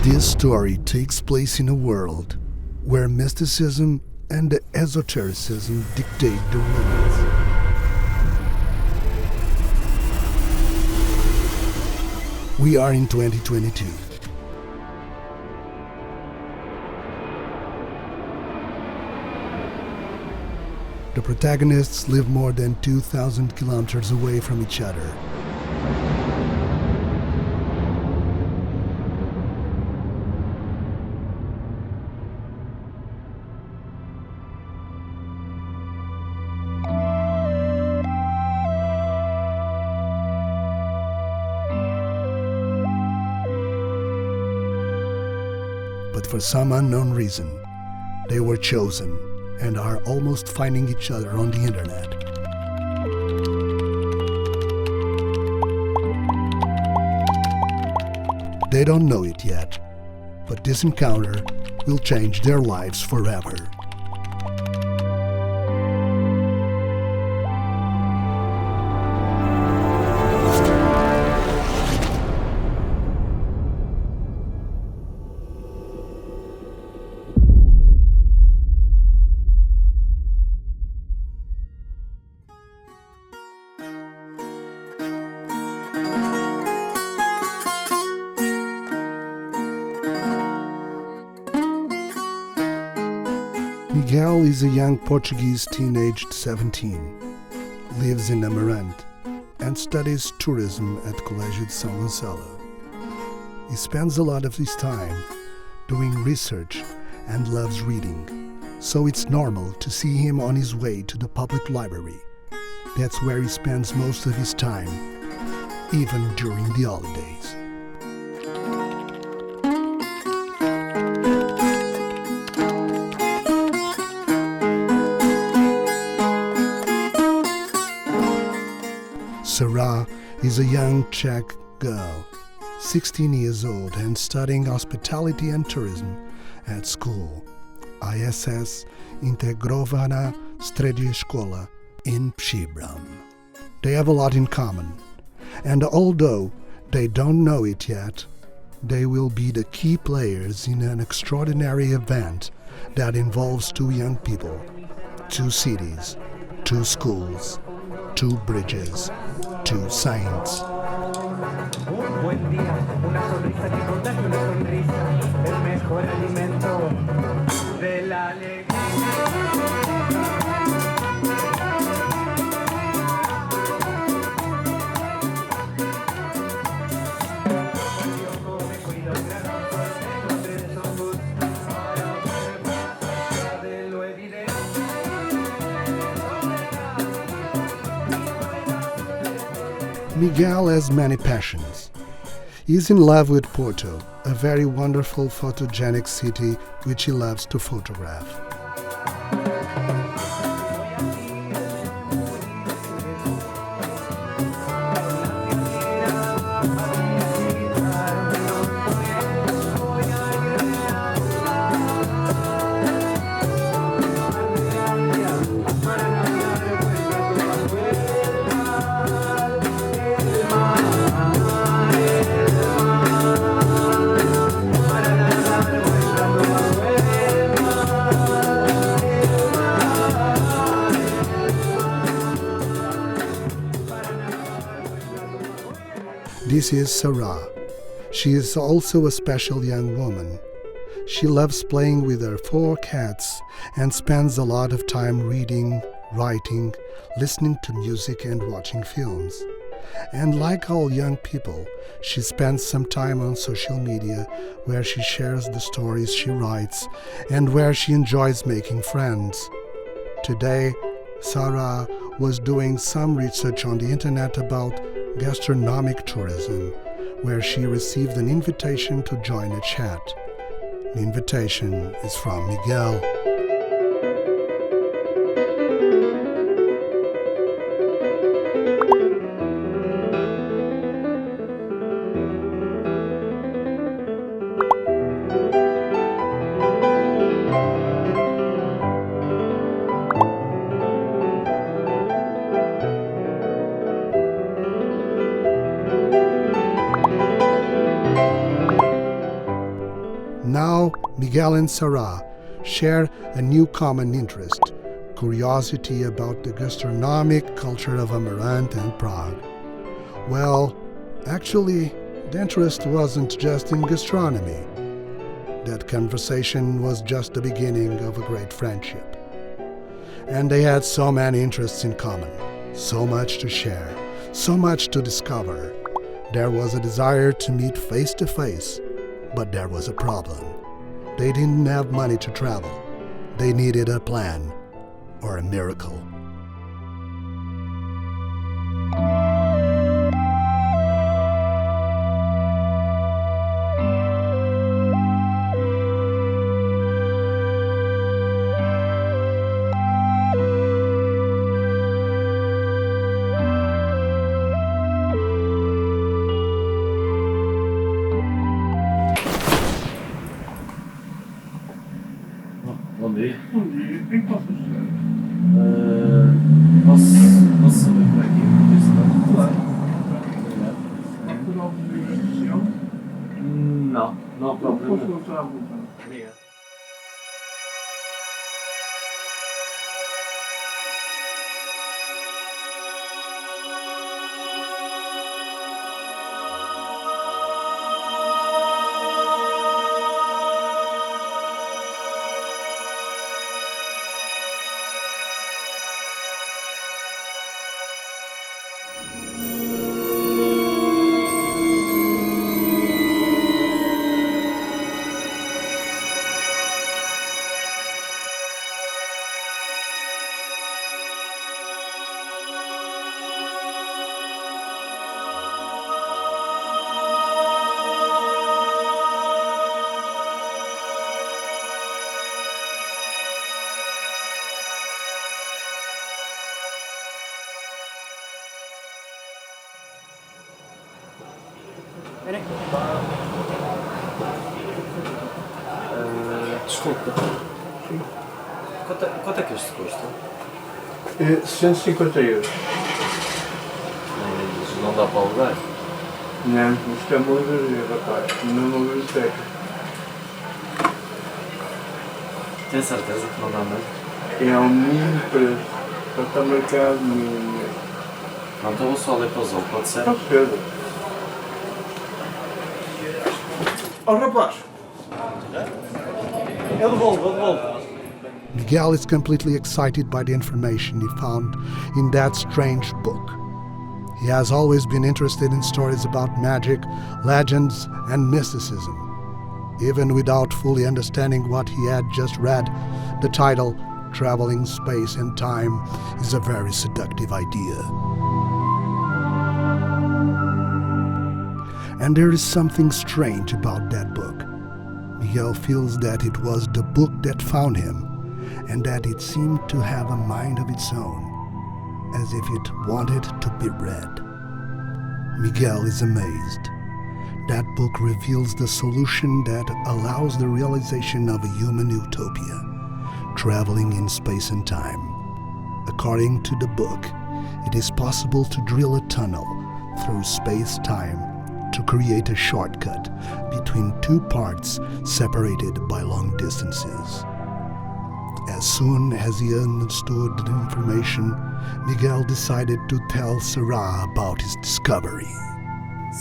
This story takes place in a world where mysticism and esotericism dictate the rules. We are in 2022. The protagonists live more than 2,000 kilometers away from each other. But for some unknown reason, they were chosen and are almost finding each other on the internet. They don't know it yet, but this encounter will change their lives forever. Miguel is a young Portuguese teen aged 17, lives in Amarante, and studies tourism at Colégio de São Gonçalo. He spends a lot of his time doing research and loves reading, so it's normal to see him on his way to the public library. That's where he spends most of his time, even during the holidays. Sarah is a young Czech girl, 16 years old and studying hospitality and tourism at school, ISS Integrovaná Strední Škola in Příbram. They have a lot in common, and although they don't know it yet, they will be the key players in an extraordinary event that involves two young people, two cities, two schools, two bridges, two saints. Un buen día, una sonrisa que contagia una sonrisa, el mejor alimento de la alegría. Miguel has many passions. He is in love with Porto, a very wonderful photogenic city which he loves to photograph. This is Sarah. She is also a special young woman. She loves playing with her 4 cats and spends a lot of time reading, writing, listening to music and watching films. And like all young people, she spends some time on social media where she shares the stories she writes and where she enjoys making friends. Today, Sarah was doing some research on the internet about gastronomic tourism, where she received an invitation to join a chat. The invitation is from Miguel. Now, Miguel and Sarah share a new common interest: curiosity about the gastronomic culture of Amarant and Prague. Well, actually, the interest wasn't just in gastronomy. That conversation was just the beginning of a great friendship. And they had so many interests in common, so much to share, so much to discover. There was a desire to meet face to face, but there was a problem. They didn't have money to travel. They needed a plan or a miracle. Bom dia. Bom dia, o que posso ajudar? Posso saber por aqui? Claro. Obrigado. Por alguma região? Não, não Posso propriamente. voltar à vontade. Obrigado. Desculpa. Quanto é que isto custa? 150 euros. Mas não dá para alugar? Não, isto é uma livraria, rapaz. Não é uma biblioteca. Tem certeza que não dá mesmo? É um mínimo preço. Só está marcado mínimo. Não, então vou só ler para o Zol, pode ser? Pode ser. Oh, rapaz! Eu devolvo. Miguel is completely excited by the information he found in that strange book. He has always been interested in stories about magic, legends, and mysticism. Even without fully understanding what he had just read, the title, Traveling Space and Time, is a very seductive idea. And there is something strange about that book. Miguel feels that it was the book that found him, and that it seemed to have a mind of its own, as if it wanted to be read. Miguel is amazed. That book reveals the solution that allows the realization of a human utopia, traveling in space and time. According to the book, it is possible to drill a tunnel through space-time to create a shortcut between two parts separated by long distances. As soon as he understood the information, Miguel decided to tell Sarah about his discovery.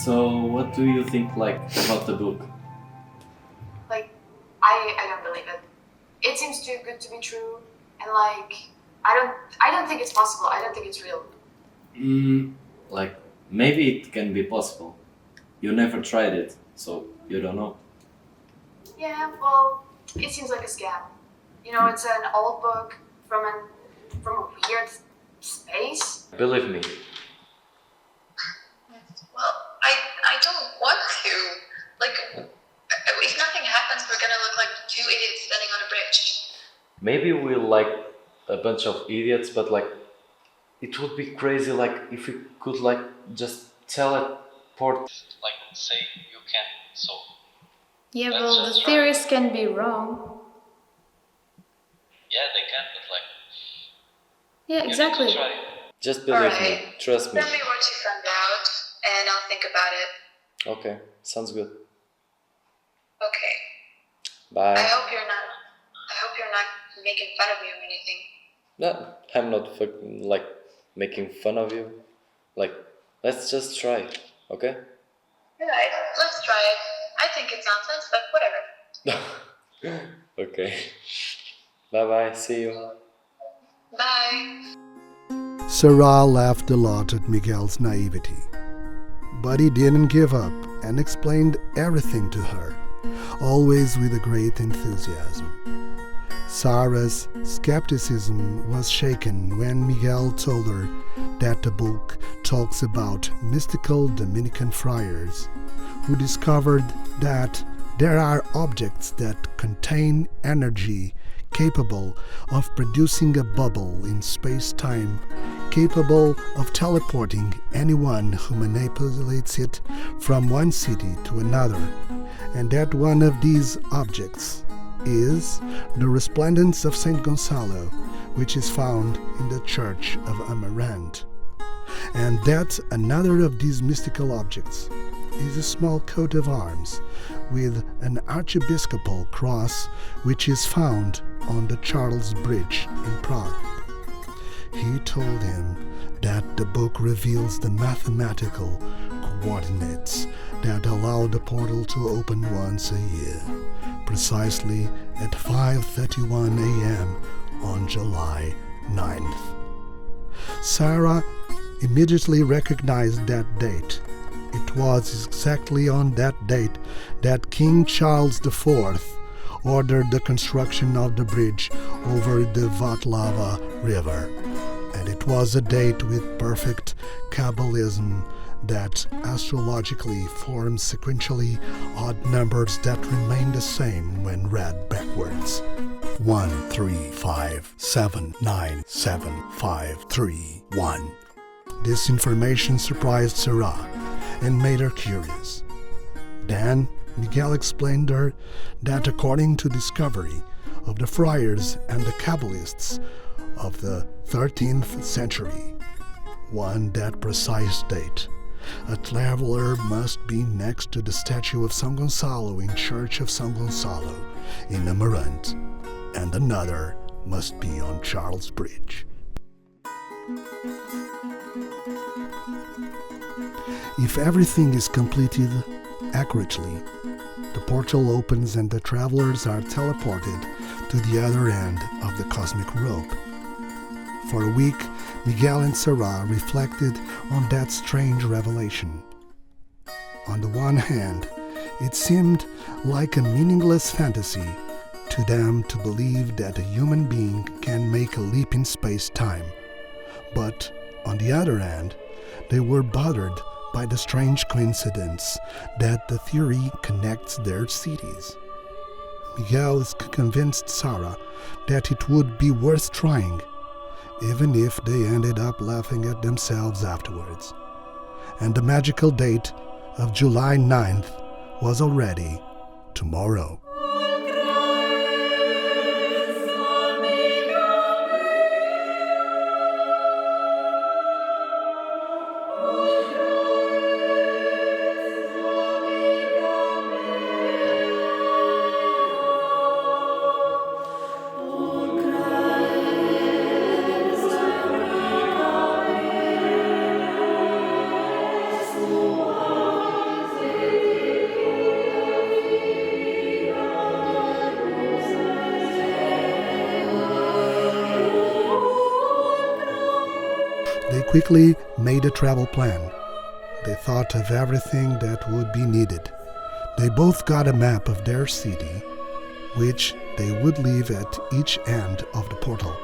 So, what do you think about the book? I don't believe it. It seems too good to be true, and I don't think it's possible. I don't think it's real. Maybe it can be possible. You never tried it, so you don't know. Yeah, well, it seems like a scam. You know, it's an old book from a weird space. Believe me. Well, I don't want to. If nothing happens, we're gonna look like two idiots standing on a bridge. Maybe we're like a bunch of idiots, but it would be crazy if we could just teleport. Say you can, so. Yeah, well, the theorists can be wrong. Yeah, they can, but Yeah, exactly. just believe me, Alright. trust me. Tell me what you found out, and I'll think about it. Okay, sounds good. Okay. Bye. I hope you're not making fun of me or anything. No, I'm not like making fun of you. Like, let's just try, okay? Alright, let's try it. I think it's nonsense, but whatever. Okay. Bye bye. See you. Bye. Sarah laughed a lot at Miguel's naivety, but he didn't give up and explained everything to her, always with a great enthusiasm. Sarah's skepticism was shaken when Miguel told her that the book talks about mystical Dominican friars who discovered that there are objects that contain energy capable of producing a bubble in space-time, capable of teleporting anyone who manipulates it from one city to another, and that one of these objects is the Resplendence of Saint Gonçalo, which is found in the Church of Amarante. And that another of these mystical objects is a small coat of arms with an archiepiscopal cross which is found on the Charles Bridge in Prague. He told him that the book reveals the mathematical coordinates that allow the portal to open once a year, precisely at 5:31 a.m. on July 9th. Sarah immediately recognized that date. It was exactly on that date that King Charles IV ordered the construction of the bridge over the Vltava River, and it was a date with perfect Kabbalism that astrologically forms sequentially odd numbers that remain the same when read backwards. 1 3 5 7 9 7 5 3 1. This information surprised Sarah and made her curious. Then Miguel explained to her that according to discovery of the friars and the Kabbalists of the 13th century, on that precise date, a traveler must be next to the statue of San Gonçalo in Church of San Gonçalo in Amarante, and another must be on Charles Bridge. If everything is completed accurately, the portal opens and the travelers are teleported to the other end of the cosmic rope. For a week, Miguel and Sarah reflected on that strange revelation. On the one hand, it seemed like a meaningless fantasy to them to believe that a human being can make a leap in space-time. But on the other hand, they were bothered by the strange coincidence that the theory connects their cities. Miguel convinced Sarah that it would be worth trying, even if they ended up laughing at themselves afterwards. And the magical date of July 9th was already tomorrow. They quickly made a travel plan. They thought of everything that would be needed. They both got a map of their city, which they would leave at each end of the portal.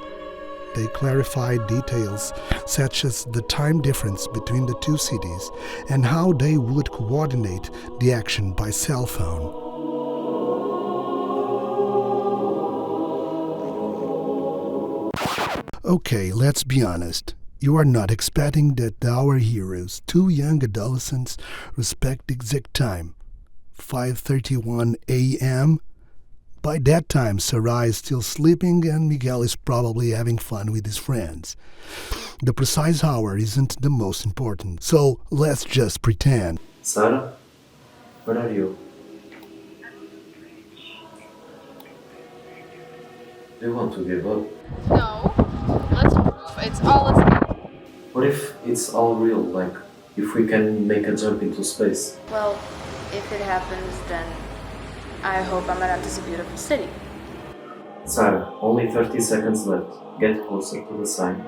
They clarified details such as the time difference between the two cities and how they would coordinate the action by cell phone. Okay, let's be honest. You are not expecting that our heroes, two young adolescents, respect the exact time, 5:31 a.m.? By that time, Sarah is still sleeping and Miguel is probably having fun with his friends. The precise hour isn't the most important, so let's just pretend. Sarah, where are you? Do you want to give up? No. Let's prove it's all a scam. What if it's all real? Like, if we can make a jump into space? Well, if it happens, then I hope Amarant is a beautiful city. Sarah, only 30 seconds left. Get closer to the sign.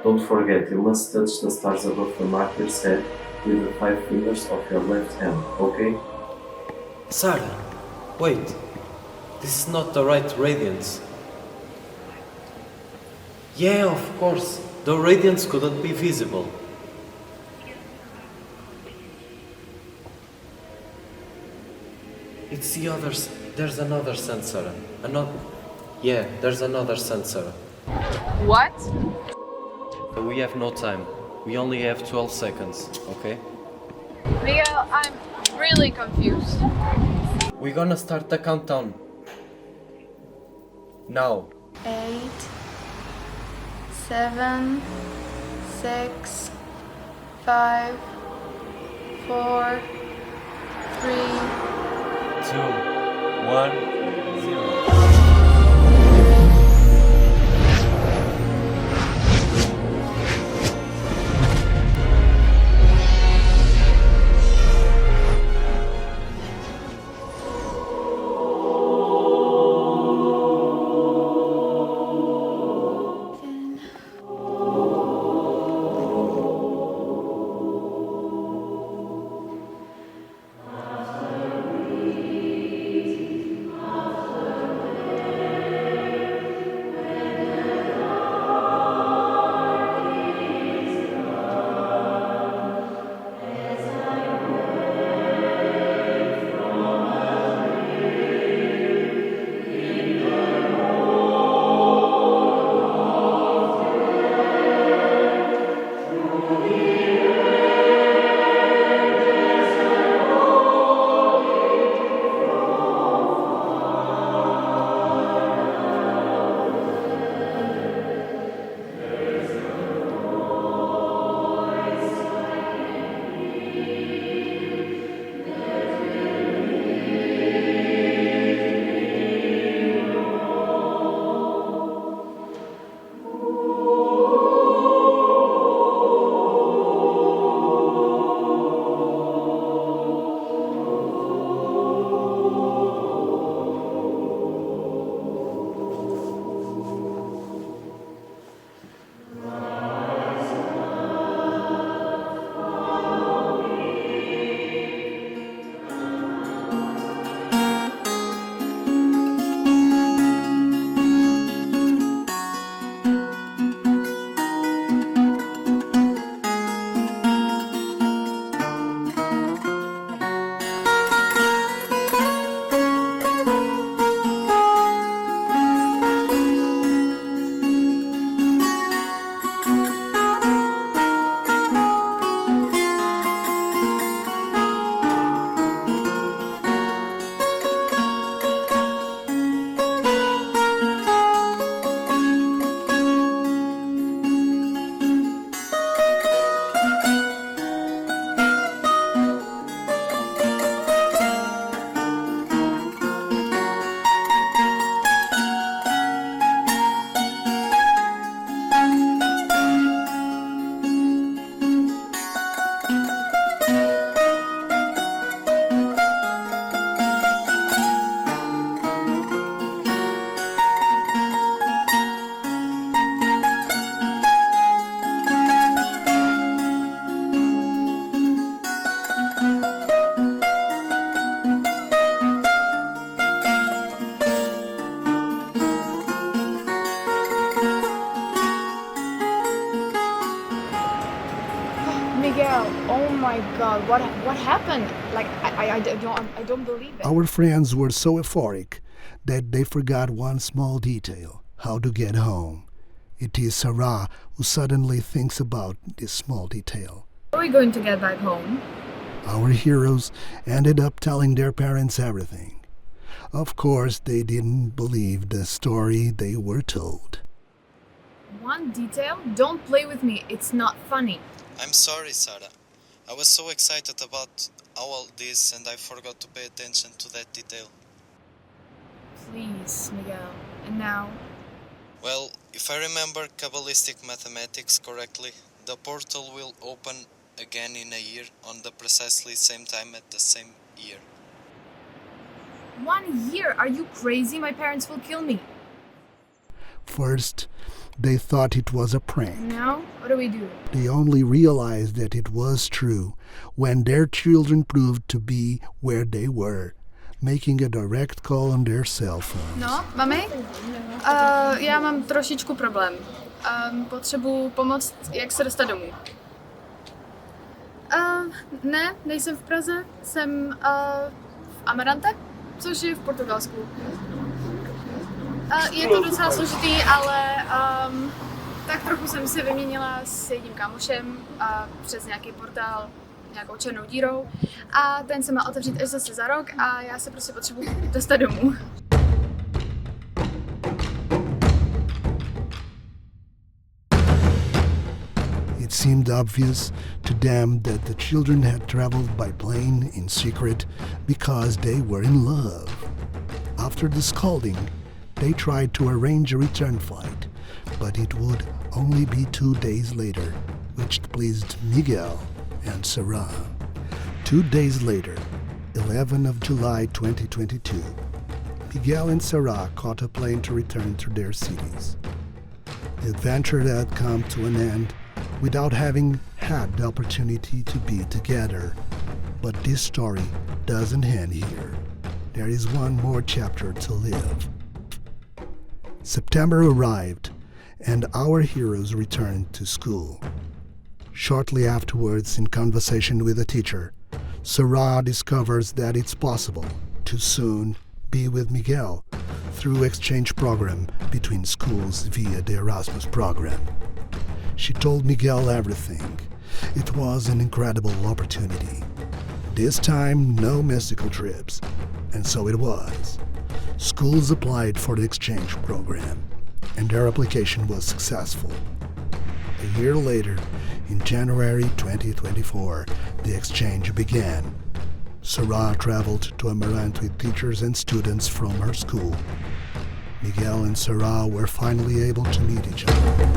Don't forget, you must touch the stars above the martyr's head with the 5 fingers of your left hand, okay? Sarah, wait. This is not the right radiance. Yeah, of course. The radiance couldn't be visible. It's the others. There's another sensor. Yeah, there's another sensor. What? We have no time. We only have 12 seconds, okay? Miguel, I'm really confused. We're gonna start the countdown. Now. 8, 7, 6, 5, 4, 3. 2, 1, 0. Miguel, oh my God, what happened? Like I don't believe it. Our friends were so euphoric that they forgot one small detail: how to get home. It is Sarah who suddenly thinks about this small detail. How are we going to get back home? Our heroes ended up telling their parents everything. Of course, they didn't believe the story they were told. One detail? Don't play with me. It's not funny. I'm sorry, Sarah. I was so excited about all this and I forgot to pay attention to that detail. Please, Miguel. And now, Well, if I remember Kabbalistic mathematics correctly, the portal will open again in a year on the precisely same time at the same year. 1 year? Are you crazy? My parents will kill me. First, they thought it was a prank. Now, what do we do? They only realized that it was true when their children proved to be where they were, making a direct call on their cell phones. No, mami? Já mám trošičku problém. Potřebuji pomoct, jak se dostat domů. Ne, nejsem v Praze, jsem v Amarante, což je v Portugalsku. Je to docela složitý, ale tak trochu jsem si vyměnila s jedním kámošem přes nějaký portál, nějakou černou dírou a ten se má otevřít až zase za rok a já se prostě potřebuji dostat domů. It seemed obvious to them that the children had traveled by plane in secret because they were in love. After the scolding, they tried to arrange a return flight, but it would only be 2 days later, which pleased Miguel and Sarah. 2 days later, 11 of July 2022, Miguel and Sarah caught a plane to return to their cities. The adventure had come to an end without having had the opportunity to be together. But this story doesn't end here. There is one more chapter to live. September arrived, and our heroes returned to school. Shortly afterwards, in conversation with a teacher, Sarah discovers that it's possible to soon be with Miguel through exchange program between schools via the Erasmus program. She told Miguel everything. It was an incredible opportunity. This time, no mystical trips, and so it was. Schools applied for the exchange program, and their application was successful. A year later, in January 2024, the exchange began. Sarah traveled to Amarante with teachers and students from her school. Miguel and Sarah were finally able to meet each other.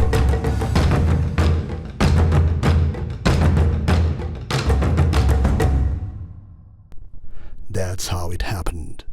That's how it happened.